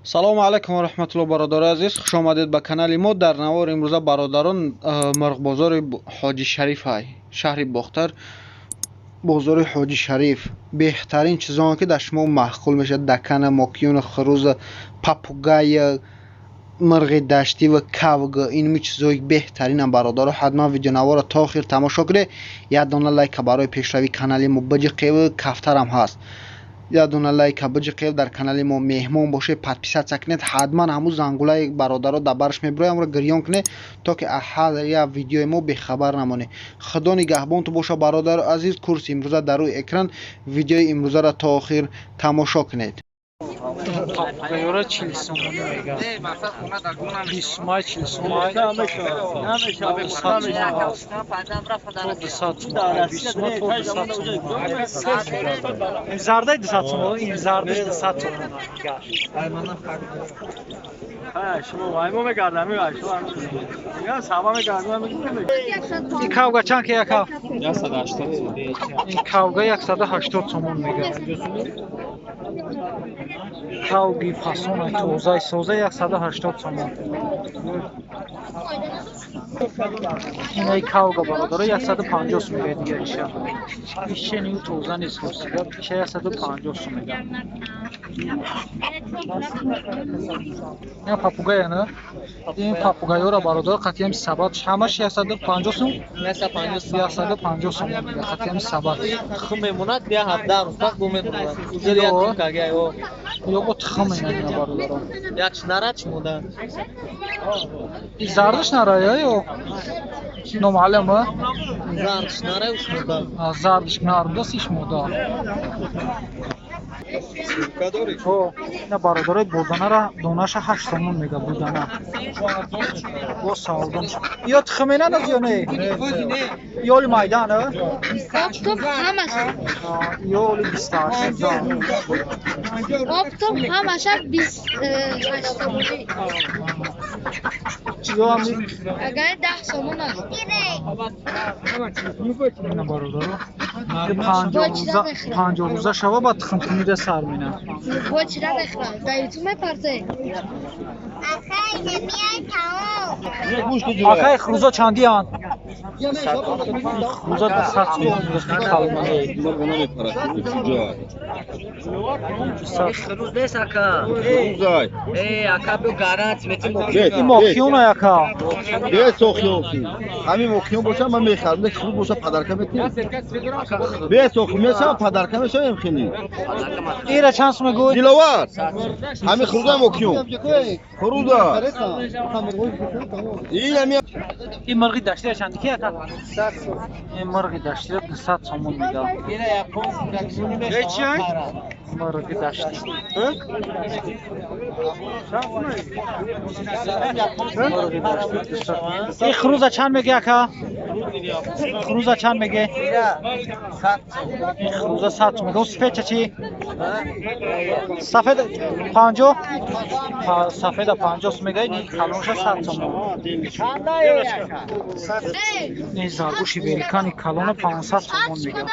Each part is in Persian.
салому алайкум ва раҳматуллоҳ бародари азиз, хуш омадед ба канали мо. дар навори имрӯза бародарон марғбозори ҳоҷи шариф ҳай шаҳри бохтар, бозори ҳоҷи шариф беҳтарин чизоне ки дар шумо маҳқул мешавад: дакана, мокиён, хурӯза, папугая, مرغ دشتی و کاوگ، اینمی چیزایی بهترینم برادر. حتما ویدیونوارو تا آخر تماشا کنید. یه دونه لایک برای پیشروی کانال ما بجقید. کفترم هست، یه دونه لایک بجقید. در کانال ما مهمان باشه، подписаться کنید. حتما همون زنگوله برادرها دبرش میبره رو گریان کنه تا که احد یا ویدیو ما به خبر نمونه. خدا نگهبان تو باشه برادر عزیز. کورس امروزه در روی اکران، ویدیو امروزه را تا آخر تماشا کنید. Papagayora çilisomunu mega. Bismay çilisomay. İmzardaydı satımı, imzardaydı satımı. Şunu megardam ya, şu ya sabah megardam. این کاوگا چند که یکا؟ 180. این کاوگا 180 تومان میگه. کاوگی فاسون توزای سوزه 180 تومان. این ای کاوگا برادر 150 میگه دیگه ایشه. ایشه نیو توزا نیست خوشیده. ایشه 150 میگه. این پاپوگای نه؟ این پاپوگایو را برادر قطعی ثبات همش 150 سوم 150 سوم میگه قطعی ثبات تخم میموند بیا 17 روز بعد بو میموند زیر یک کاگه یا با تخم میمونه برادر یک نرچ موند زردش نرایه یا نامعلمه زردش نرایش موند زردش نردستش موند نه برادرای بودنه را دونش 8 تومن میگه بودنه با سالدون یا تخمینه از یا نه یا اولی مایدانه آفتاب همش یا اولی 28 آفتاب همش 28 تومنی یا همی اگر 10 تومن است نه برادر 50 روزه شوا با تخم میده سر مینه با چرا بخرم در یوتیوب میپرسه آخه خروزا چندی هن؟ خروزا 200 خروز نیست اکا ای اکا بیو گارانت میتیم این ماکیونه یکا بیت اوخیون همین موکیون باشه من میخرم خروج باشه پدرکم میتیم بیت اوخیون میشه پدرکم میشه خیلی ایره چند سومه گوی دیلوار همین خروج موکیون خروج این مرغی دشتی چندی که یکا این مرغی دشتی 200 تومن میگه مرغی دشتی این خروزه چند میگه یکا خروزه چند میگه این خروزه 100 میگه اون سفید چی سفید 50 سفید 50 میگه این کلونش 100 تومن این زرگوشی ویلکانی کلون 500 تومن میگه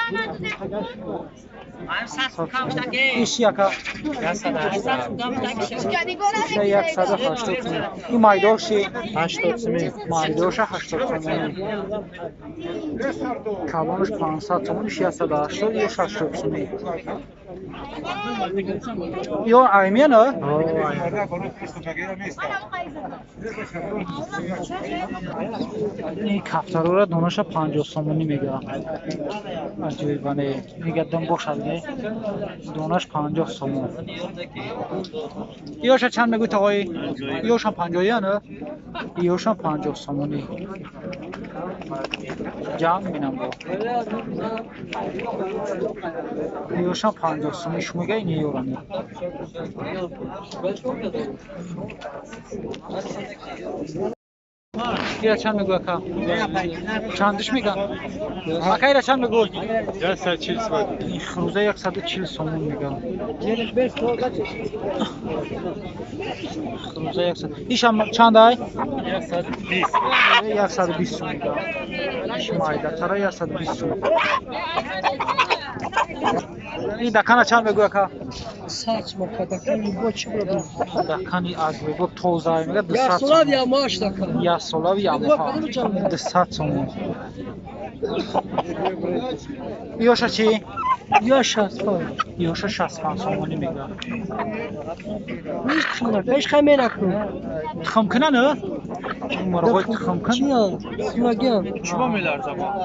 ایش یکا 180 تومن این مایداشی 80 تومن مایداش 80 تومن کلونش 500 تومن ایش 180 یا 60 تومن یا ایمیه نه این کفترو را دونش 50 تومنی میگه عجیبانه میگه دم باشد دونش 50 تومن یوش چند میگوی تاقایی یوش هم 50 نه یوش هم 50 تومنی جمع مینم با یوش هم 50 تومنی شما میگه این یورانی یا چند میگوی اکا چندش میگن اکا ایره چند میگوی 140 این خروزه 140 تومن میگن خروزه 100 ایش هم چند های 120 میگن ایش مایده تره 120 این دکانه چند میگوی اکا Saçma padakan bu çıkmadı. Dakani agve bu tozay mega Ya dısat. Slavia maaş takan. Ya solav ya muha. Dısat somu. Yosha çi? Yaşa falan. Yosha 60 somoni mega. Hiç şunlar. Beş kamen aklı. Tıxımkına ne? Moroy tıxımkın. Çiyan. Sulagan. Çuba melar zaman.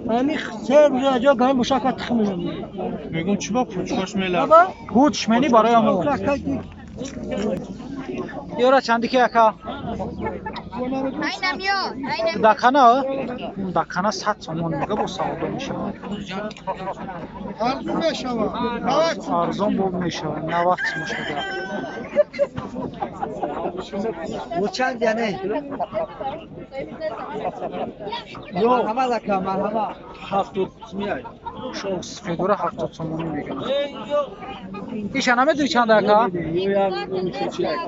Hani ser müraca ben bu şaka tıkmıyorum. Megum çuba puçkoş melar. Baba. Puç meni baraya mu. Yora çandiki yaka. Aynam yo. Aynam. Dakana. Dakana 100 somon mega bu savdo میشه. Arzum yaşama. Arzon bol میشه. Ne vaxtmış bu da. Bu çand yani? Yok. Marhaba laka marhaba. 70 میای. Şu sfedora 70 somon میگه. İşana mı düçan daka?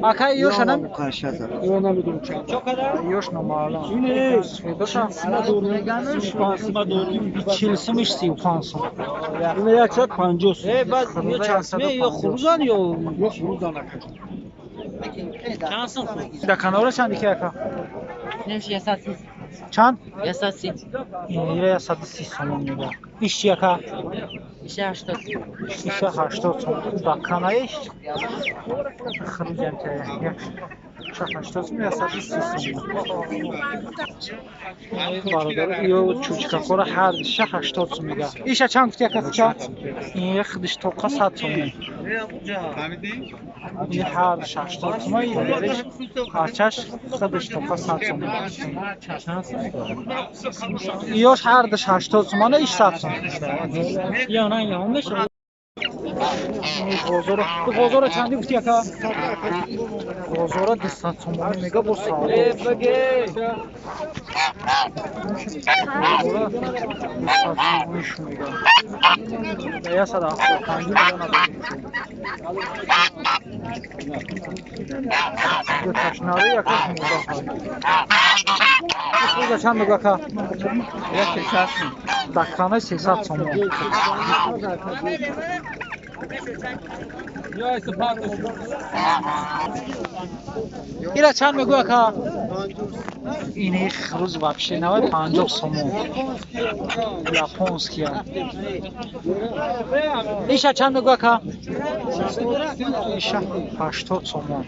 Aka yoşana mı? Çok kadar. Yoş numara. Yine. Sfedora gelmiş. Çilsimiş 35 som. Yine yaksa 50. Baz yo çasme yo Xuruzan yo. Yok buradan akar. Dakana ora çan dike aka. Neyse yasatsız. Çan? Yasatsız. Yine yasadı 30 somon میگه. İş yaka. İşe açtık. İşe 80 som. Dakana iş. Xırıcan te. Şah 80 som yasadı 30 som. Baradar yo çuçka kora her şah 80 som میگه. İşe çan kut yaka çan. İyi xdiş toqa 100 som. این هر 80 تومانی دیگرش هرچش خودش تو پس 100 تومان یوش هر دش 80 تومانه ایش 100 تومان یا نه یا همش بازار چندی گفتی اکا بازار 200 تومانی میگه با ساده بازار 200 تومانیش میگه یا 175 میلیون دو تشناری یکش مدافعی بوده چند بگه که یک 300 دکانه 300 تومان ایره چند بگو که این خروز вообще نوی 50 تومان японский ایشه چند بگو که ایشه 80 تومان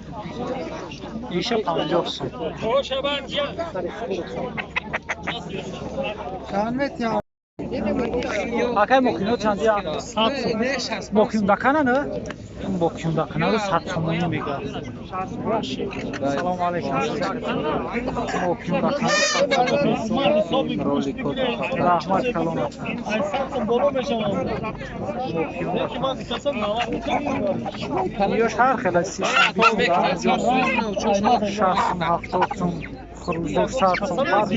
ایشه 50 تومان Akay mokino çandiya mokin dakana ne? Mokin dakana da 100 somoni میگه. سلام علیکم. mokin dakana 100 rahmat kalon. Yoş her xilasi. Şahsın 70 som خروزور 100 تومان.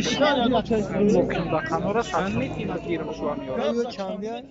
mokin dakana را 100 تومان.